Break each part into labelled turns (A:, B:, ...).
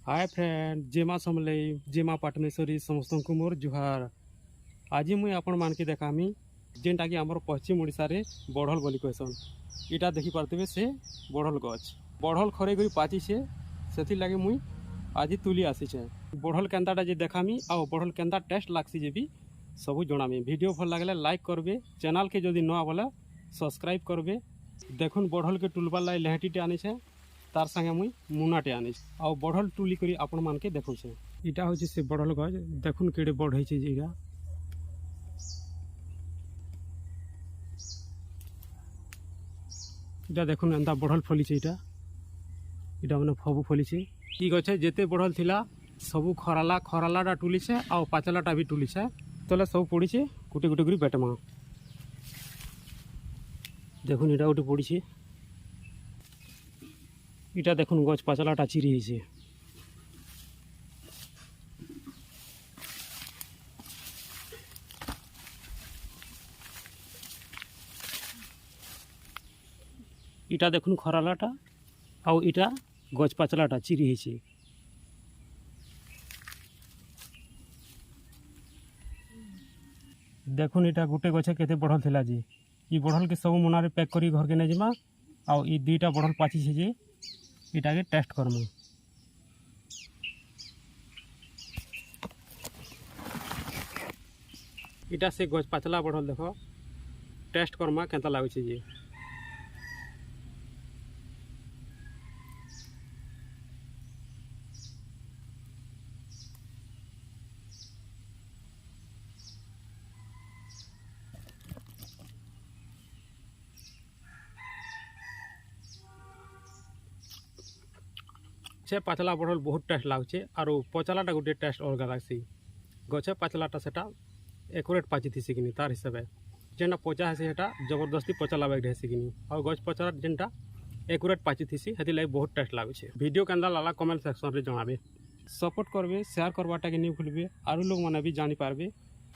A: Hi friend जेमा समले जेमा पाटनेश्वरी समस्त को मोर जुहार। आज मुई आपण मान के देखामी जेनटा कि आमर पश्चिम ओडिशा रे बढ़ल बोली कहसन। इटा देखि पारते से बढ़ल गछ बढ़ल खरे गई पाची से लगे मुई आज तुली आसी छे। बढ़ल केन्ताटा जे देखामी आ बढ़ल केन्ता टेस्ट लागसी जे भी सबू जनामी। वीडियो भल लागले लाइक करबे, चैनल के जदि नआ बोले सब्सक्राइब करबे। देखुन बढ़ल के टुलबार लाई लेहटीटे आनी छे, तार संगे मुई मुनाटे आनी आ बढ़ल टुली करी आपण मान के देखु छे। इटा होची से बढ़ल गछ देखुन केडे बढ़ई छे जेगा। इटा देखुन एंता बढ़ल फली छे। इटा माने फबु फली छे। ई गछे जेते बढ़ल थिला सबु खरालाटा टुली छे आ पाचलाटा भी टुली छे। तले सब पड़ी छे गुटे गुटे करी बेटमा। देखुन इटा गोटे पड़ी छे। इटा देखुन गछ पाचलाटा चिरी छे। इटा देखुन खरालाटा आउ इटा गछ पाचलाटा चिरी छे। देखुन इटा गुटे गछे केते बढ़ल थिला जे। ई बढ़ल के सब मुनारे पैक करी घर के ने जिमा आ ई दुईटा बढ़ल पाची छे जे इटा के टेस्ट करमु। इटा से गछ पाचला बढ़ल देखो टेस्ट करमा केनता लागै छे जे। से पाचला बढ़ल बहुत टेस्ट लागुचे और पचलाटा गोटे टेस्ट अलग लागसी। गछे पाचलाटा सेटा एकुरेट पाची थी कि तार हिसाब जेनटा पचा है सेटा जबरदस्ती पचला बैग रहे कि और गछ पचला जेनटा एकुरेट पाची थी से लगे बहुत टेस्ट लागुचे। वीडियो केंदा लाला कमेंट सेक्शन रे जणाबे। सपोर्ट करबे, शेयर करवाटा के नहीं भूलबे और लोग माने भी जानी पारबे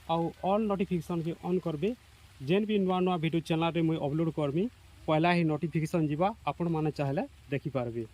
A: और ऑल नोटिफिकेशन के ऑन करबे। जेन भी नुआ नुआ वीडियो चैनल रे मुई अपलोड करमी पहला ही नोटिफिकेशन जीवा आपण माने चाहले देखि पारबे।